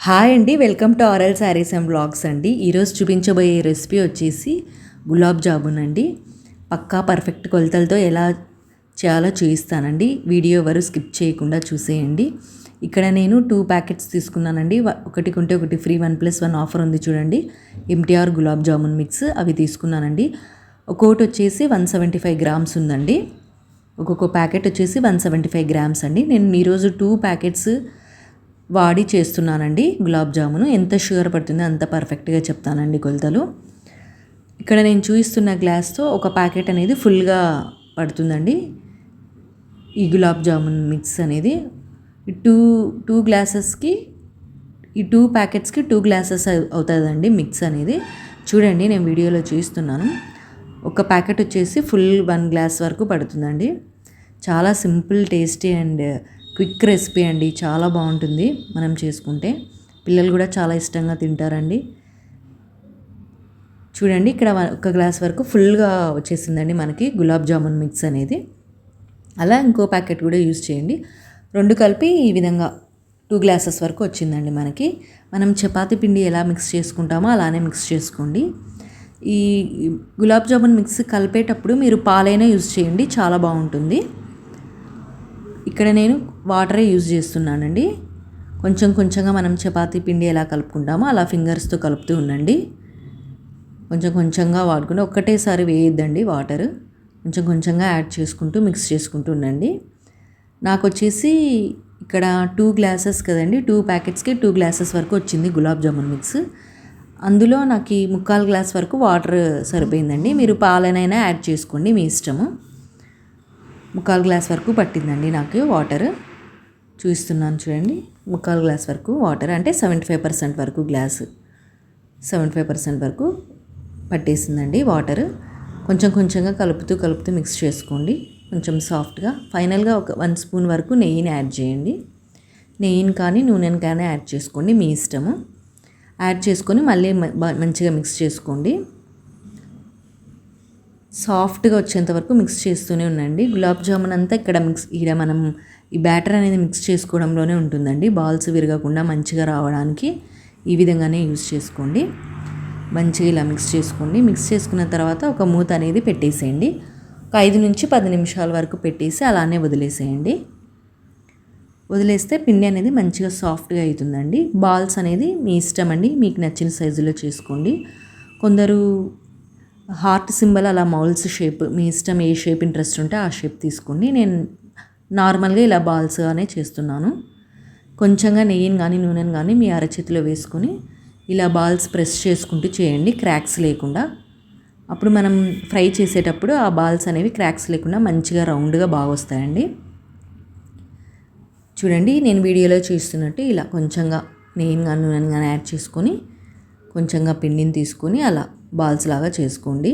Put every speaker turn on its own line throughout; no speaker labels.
Hi అండి, welcome to RL sarees and blogs అండి. ఈరోజు చూపించబోయే రెసిపీ వచ్చేసి గులాబ్ జామున్ అండి. పక్కా పర్ఫెక్ట్ కొలతలతో ఎలా చేయాలో చూపిస్తానండి. వీడియో ఎవరు స్కిప్ చేయకుండా చూసేయండి. ఇక్కడ నేను 2 ప్యాకెట్స్ తీసుకున్నానండి. ఒకటి కొంటే ఒకటి ఫ్రీ 1+1 ఆఫర్ ఉంది చూడండి. ఎంటీఆర్ గులాబ్ జామున్ మిక్స్ అవి తీసుకున్నానండి. ఒక్కొక్కటి వచ్చేసి 175 గ్రామ్స్ ఉందండి. ఒక్కొక్క ప్యాకెట్ వచ్చేసి 175 గ్రామ్స్ అండి. నేను ఈరోజు 2 ప్యాకెట్స్ వాడి చేస్తున్నానండి. గులాబ్ జామును ఎంత షుగర్ పడుతుందో అంత పర్ఫెక్ట్గా చెప్తానండి కొలతలు. ఇక్కడ నేను చూపిస్తున్న గ్లాస్తో ఒక ప్యాకెట్ అనేది ఫుల్గా పడుతుందండి ఈ గులాబ్ జామున్ మిక్స్ అనేది. టూ గ్లాసెస్కి ఈ 2 ప్యాకెట్స్కి 2 గ్లాసెస్ అవుతుందండి మిక్స్ అనేది. చూడండి, నేను వీడియోలో చూపిస్తున్నాను. ఒక ప్యాకెట్ వచ్చేసి ఫుల్ 1 గ్లాస్ వరకు పడుతుందండి. చాలా simple, tasty and quick recipe అండి. చాలా బాగుంటుంది మనం చేసుకుంటే. పిల్లలు కూడా చాలా ఇష్టంగా తింటారండి. చూడండి, ఇక్కడ 1 గ్లాస్ వరకు ఫుల్గా వచ్చేసిందండి మనకి గులాబ్ జామున్ మిక్స్ అనేది. అలా ఇంకో ప్యాకెట్ కూడా యూజ్ చేయండి. 2 కలిపి ఈ విధంగా 2 గ్లాసెస్ వరకు వచ్చిందండి మనకి. మనం చపాతీ పిండి ఎలా మిక్స్ చేసుకుంటామో అలానే మిక్స్ చేసుకోండి. ఈ గులాబ్ జామున్ మిక్స్ కలిపేటప్పుడు మీరు పాలైనా యూజ్ చేయండి, చాలా బాగుంటుంది. ఇక్కడ నేను వాటరే యూజ్ చేస్తున్నానండి. కొంచెం కొంచెంగా మనం చపాతీ పిండి ఎలా కలుపుకుంటామో అలా ఫింగర్స్తో కలుపుతూ ఉండండి. కొంచెం కొంచెంగా వాడుకుంటూ ఒక్కటేసారి వేయొద్దండి వాటర్. కొంచెం కొంచెంగా యాడ్ చేసుకుంటూ మిక్స్ చేసుకుంటూ ఉండండి. నాకు వచ్చేసి ఇక్కడ 2 గ్లాసెస్ కదండి, 2 ప్యాకెట్స్కి 2 గ్లాసెస్ వరకు వచ్చింది గులాబ్ జామున్ మిక్స్. అందులో నాకు 1/4 గ్లాస్ వరకు వాటర్ సరిపోయిందండి. మీరు పాలనైనా యాడ్ చేసుకోండి, మీ ఇష్టము. 1/4 గ్లాస్ వరకు పట్టిందండి నాకు వాటర్. చూస్తున్నాను చూడండి, 1/4 గ్లాస్ వరకు వాటర్ అంటే 75% వరకు గ్లాసు 75% వరకు పట్టేసిందండి వాటర్. కొంచెం కొంచెంగా కలుపుతూ కలుపుతూ మిక్స్ చేసుకోండి కొంచెం సాఫ్ట్గా. ఫైనల్గా ఒక 1 స్పూన్ వరకు నెయ్యిని యాడ్ చేయండి. నెయ్యిని కానీ నూనెని కానీ యాడ్ చేసుకోండి, మీ ఇష్టము. యాడ్ చేసుకొని మళ్ళీ మంచిగా మిక్స్ చేసుకోండి. సాఫ్ట్గా వచ్చేంత వరకు మిక్స్ చేస్తూనే ఉండండి. గులాబ్ జామున్ అంతా ఇక్కడ మనం ఈ బ్యాటర్ అనేది మిక్స్ చేసుకోవడంలోనే ఉంటుందండి. బాల్స్ విరగకుండా మంచిగా రావడానికి ఈ విధంగానే యూజ్ చేసుకోండి. మంచిగా ఇలా మిక్స్ చేసుకోండి. మిక్స్ చేసుకున్న తర్వాత ఒక మూత అనేది పెట్టేసేయండి. ఒక 5 నుంచి 10 నిమిషాల వరకు పెట్టేసి అలానే వదిలేసేయండి. వదిలేస్తే పిండి అనేది మంచిగా సాఫ్ట్గా అవుతుందండి. బాల్స్ అనేది మీ ఇష్టం అండి, మీకు నచ్చిన సైజులో చేసుకోండి. కొందరు హార్ట్ సింబల్ అలా మౌల్స్ షేప్, మీ ఇష్టం, ఏ షేప్ ఇంట్రెస్ట్ ఉంటే ఆ షేప్ తీసుకోండి. నేను నార్మల్గా ఇలా బాల్స్గానే చేస్తున్నాను. కొంచెంగా నెయ్యిని కానీ నూనెని కానీ మీ అరచేతిలో వేసుకొని ఇలా బాల్స్ ప్రెస్ చేసుకుంటూ చేయండి, క్రాక్స్ లేకుండా. అప్పుడు మనం ఫ్రై చేసేటప్పుడు ఆ బాల్స్ అనేవి క్రాక్స్ లేకుండా మంచిగా రౌండ్గా బాగా వస్తాయండి. చూడండి, నేను వీడియోలో చూస్తున్నట్టు ఇలా కొంచెంగా నెయ్యిని కానీ నూనెని కానీ యాడ్ చేసుకొని కొంచెంగా పిండిని తీసుకొని అలా బాల్స్ లాగా చేసుకోండి.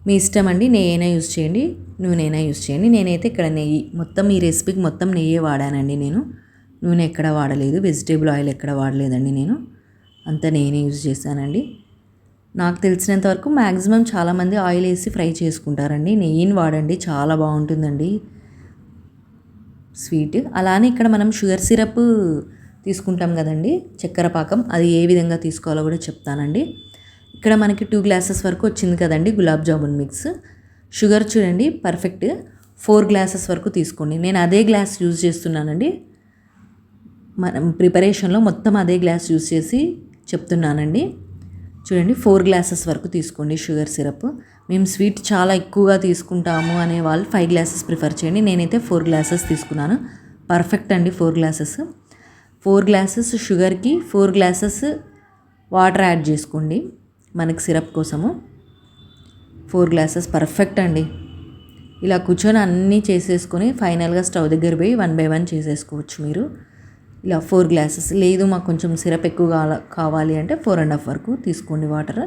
మీ ఇష్టం అండి, నెయ్యైనా యూజ్ చేయండి, నూనె యూజ్ చేయండి. నేనైతే ఇక్కడ నెయ్యి, మొత్తం ఈ రెసిపీకి మొత్తం నెయ్యే వాడానండి నేను. నూనె ఎక్కడ వాడలేదు, వెజిటేబుల్ ఆయిల్ ఎక్కడ వాడలేదండి నేను. అంతా నెయ్యినే యూజ్ చేశానండి. నాకు తెలిసినంత వరకు మ్యాక్సిమం చాలామంది ఆయిల్ వేసి ఫ్రై చేసుకుంటారండి. నెయ్యిని వాడండి, చాలా బాగుంటుందండి స్వీట్. అలానే ఇక్కడ మనం షుగర్ సిరప్ తీసుకుంటాం కదండి, చక్కెర పాకం, అది ఏ విధంగా తీసుకోవాలో కూడా చెప్తానండి. ఇక్కడ మనకి 2 గ్లాసెస్ వరకు వచ్చింది కదండి గులాబ్ జామున్ మిక్స్. షుగర్ చూడండి పర్ఫెక్ట్ 4 గ్లాసెస్ వరకు తీసుకోండి. నేను అదే గ్లాస్ యూజ్ చేస్తున్నానండి. మనం ప్రిపరేషన్లో మొత్తం అదే గ్లాస్ యూజ్ చేసి చెప్తున్నానండి. చూడండి, 4 గ్లాసెస్ వరకు తీసుకోండి షుగర్ సిరప్. మేము స్వీట్ చాలా ఎక్కువగా తీసుకుంటాము అనే వాళ్ళు 5 గ్లాసెస్ ప్రిఫర్ చేయండి. నేనైతే 4 గ్లాసెస్ తీసుకున్నాను. పర్ఫెక్ట్ అండి 4 గ్లాసెస్. 4 గ్లాసెస్ షుగర్కి 4 గ్లాసెస్ వాటర్ యాడ్ చేసుకోండి మనకి సిరప్ కోసము. 4 గ్లాసెస్ పర్ఫెక్ట్ అండి. ఇలా కూర్చొని అన్నీ చేసేసుకొని ఫైనల్గా స్టవ్ దగ్గర పోయి 1 by 1 చేసేసుకోవచ్చు మీరు. ఇలా 4 గ్లాసెస్. లేదు మాకు కొంచెం సిరప్ ఎక్కువ కావాలి అంటే 4.5 వరకు తీసుకోండి వాటర్.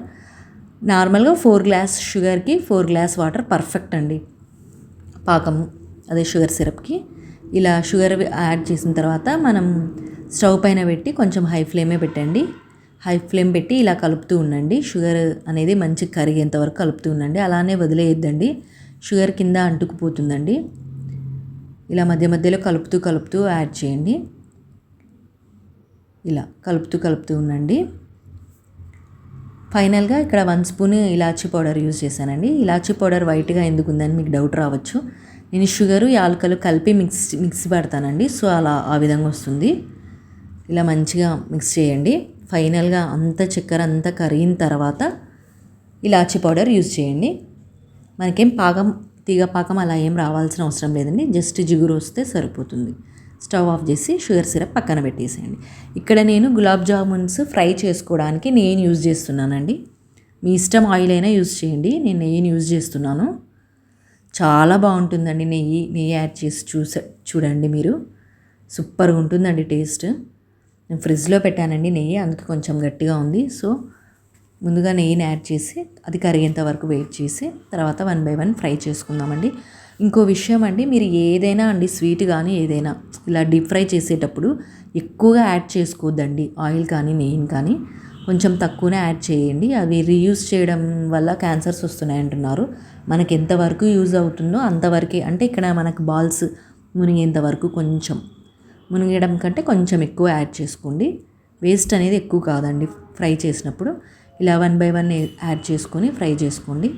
నార్మల్గా 4 గ్లాస్ షుగర్కి 4 గ్లాస్ వాటర్ పర్ఫెక్ట్ అండి పాకము, అదే షుగర్ సిరప్కి. ఇలా షుగర్ యాడ్ చేసిన తర్వాత మనం స్టవ్ పైన పెట్టి కొంచెం హై ఫ్లేమే పెట్టండి. హై ఫ్లేమ్ పెట్టి ఇలా కలుపుతూ ఉండండి. షుగర్ అనేది మంచి కరిగేంత వరకు కలుపుతూ ఉండండి. అలానే వదిలేయద్దండి, షుగర్ కింద అంటుకుపోతుందండి. ఇలా మధ్య మధ్యలో కలుపుతూ కలుపుతూ యాడ్ చేయండి. ఇలా కలుపుతూ ఉండండి. ఫైనల్గా ఇక్కడ 1 స్పూన్ ఇలాచీ పౌడర్ యూజ్ చేశానండి. ఇలాచీ పౌడర్ వైట్గా ఎందుకు ఉందని మీకు డౌట్ రావచ్చు. నేను షుగరు యాలకులు కలిపి మిక్సీ పడతానండి. సో అలా ఆ విధంగా వస్తుంది. ఇలా మంచిగా మిక్స్ చేయండి. ఫైనల్గా చక్కెర అంతా కరిగిన తర్వాత ఇలాచీ పౌడర్ యూజ్ చేయండి. మనకేం తీగ పాకం అలా ఏం రావాల్సిన అవసరం లేదండి. జస్ట్ జిగురు వస్తే సరిపోతుంది. స్టవ్ ఆఫ్ చేసి షుగర్ సిరప్ పక్కన పెట్టేసేయండి. ఇక్కడ నేను గులాబ్ జామున్స్ ఫ్రై చేసుకోవడానికి నెయ్యిని యూజ్ చేస్తున్నానండి. మీ ఇష్టం ఆయిల్ అయినా యూజ్ చేయండి. నేను నెయ్యిని యూజ్ చేస్తున్నాను. చాలా బాగుంటుందండి. నెయ్యి యాడ్ చేసి చూడండి మీరు. సూపర్గా ఉంటుందండి టేస్ట్. నేను ఫ్రిడ్జ్లో పెట్టానండి నెయ్యి, అందుకే కొంచెం గట్టిగా ఉంది. సో ముందుగా నెయ్యిని యాడ్ చేసి అది కరిగేంత వరకు వెయిట్ చేసి తర్వాత 1 బై 1 ఫ్రై చేసుకుందామండి. ఇంకో విషయం అండి, మీరు ఏదైనా అండి స్వీట్ కానీ ఏదైనా ఇలా డీప్ ఫ్రై చేసేటప్పుడు ఎక్కువగా యాడ్ చేసుకోవద్దండి. ఆయిల్ కానీ నెయ్యిని కానీ కొంచెం తక్కువనే యాడ్ చేయండి. అవి రీయూజ్ చేయడం వల్ల క్యాన్సర్స్ వస్తున్నాయంటున్నారు. మనకి ఎంతవరకు యూజ్ అవుతుందో అంతవరకే, అంటే ఇక్కడ మనకు బాల్స్ మునిగేంత వరకు కొంచెం మునిగేయడం కంటే కొంచెం ఎక్కువ యాడ్ చేసుకోండి. వేస్ట్ అనేది ఎక్కువ కాదండి ఫ్రై చేసినప్పుడు. ఇలా 1 బై 1 యాడ్ చేసుకొని ఫ్రై చేసుకోండి.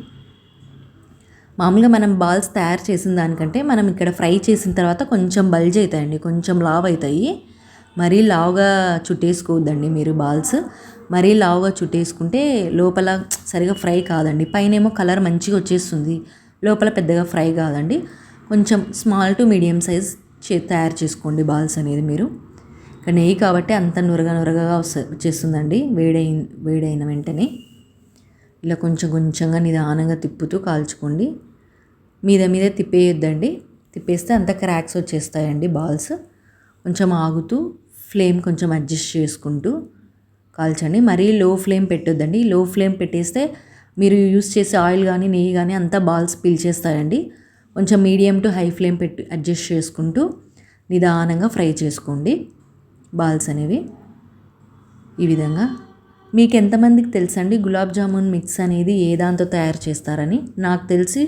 మామూలుగా మనం బాల్స్ తయారు చేసిన దానికంటే మనం ఇక్కడ ఫ్రై చేసిన తర్వాత కొంచెం బల్జ్ అవుతాయండి, కొంచెం లావ్ అవుతాయి. మరీ లావుగా చుట్టేసుకోవద్దండి మీరు బాల్స్. మరీ లావుగా చుట్టేసుకుంటే లోపల సరిగా ఫ్రై కాదండి. పైనేమో కలర్ మంచిగా వచ్చేస్తుంది, లోపల పెద్దగా ఫ్రై కాదండి. కొంచెం స్మాల్ టు మీడియం సైజ్ తయారు చేసుకోండి బాల్స్ అనేది మీరు. ఇక్కడ నెయ్యి కాబట్టి అంత నురగగా వచ్చేస్తుందండి వేడైన వెంటనే. ఇలా కొంచెంగా నిదానంగా తిప్పుతూ కాల్చుకోండి. మీద తిప్పేయొద్దండి. తిప్పేస్తే అంత క్రాక్స్ వచ్చేస్తాయండి బాల్స్. కొంచెం ఆగుతూ ఫ్లేమ్ కొంచెం అడ్జస్ట్ చేసుకుంటూ కాల్చండి. మరీ లో ఫ్లేమ్ పెట్టొద్దండి. లో ఫ్లేమ్ పెట్టేస్తే మీరు యూస్ చేసే ఆయిల్ కానీ నెయ్యి కానీ అంతా బాల్స్ పీల్చేస్తాయండి. కొంచెం మీడియం టు హై ఫ్లేమ్ పెట్టి అడ్జస్ట్ చేసుకుంటూ నిదానంగా ఫ్రై చేసుకోండి బాల్స్ అనేవి. ఈ విధంగా మీకు ఎంతమందికి తెలుసండి గులాబ్ జామున్ మిక్స్ అనేది ఏ దాంతో తయారు చేస్తారని? నాకు తెలిసి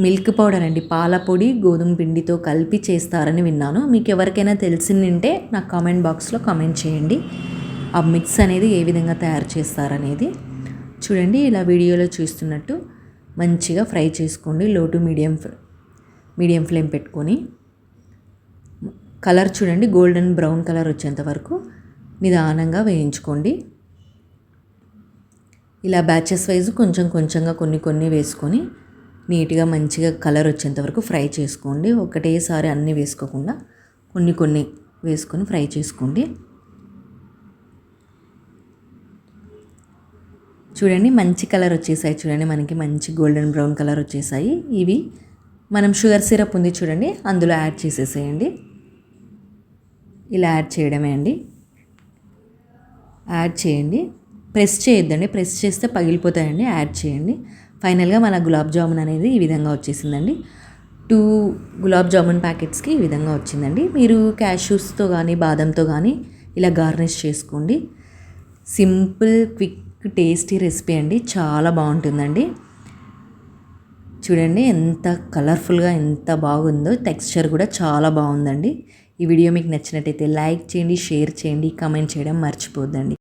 మిల్క్ పౌడర్ అండి, పాల పొడి గోధుమ పిండితో కలిపి చేస్తారని విన్నాను. మీకు ఎవరికైనా తెలిసిందంటే నాకు కామెంట్ బాక్స్లో కామెంట్ చేయండి. ఆ మిక్స్ అనేది ఏ విధంగా తయారు చేస్తారనేది. చూడండి, ఇలా వీడియోలో చూస్తున్నట్టు మంచిగా ఫ్రై చేసుకోండి. లో టు మీడియం ఫ్లేమ్ పెట్టుకొని. కలర్ చూడండి, గోల్డెన్ బ్రౌన్ కలర్ వచ్చేంత వరకు నిదానంగా వేయించుకోండి. ఇలా బ్యాచెస్ వైజ్ కొంచెంగా కొన్ని వేసుకొని నీట్గా మంచిగా కలర్ వచ్చేంత వరకు ఫ్రై చేసుకోండి. ఒకటేసారి అన్నీ వేసుకోకుండా కొన్ని వేసుకొని ఫ్రై చేసుకోండి. చూడండి, మంచి కలర్ వచ్చేసాయి. చూడండి, మనకి మంచి గోల్డెన్ బ్రౌన్ కలర్ వచ్చేసాయి. ఇవి మనం షుగర్ సిరప్ ఉంది చూడండి, అందులో యాడ్ చేసేసేయండి. ఇలా యాడ్ చేయడమే అండి. యాడ్ చేయండి, ప్రెస్ చేయొద్దండి. ప్రెస్ చేస్తే పగిలిపోతాయండి. యాడ్ చేయండి. ఫైనల్గా మన గులాబ్ జామున్ అనేది ఈ విధంగా వచ్చేసిందండి. 2 గులాబ్ జామున్ ప్యాకెట్స్కి ఈ విధంగా వచ్చిందండి. మీరు క్యాష్యూస్తో కానీ బాదంతో కానీ ఇలా గార్నిష్ చేసుకోండి. సింపుల్, క్విక్, టేస్టీ రెసిపీ అండి. చాలా బాగుంటుందండి. చూడండి ఎంత కలర్ఫుల్గా ఎంత బాగుందో. టెక్స్చర్ కూడా చాలా బాగుందండి. ఈ వీడియో మీకు నచ్చినట్టయితే లైక్ చేయండి, షేర్ చేయండి, కామెంట్ చేయడం మర్చిపోద్దండి.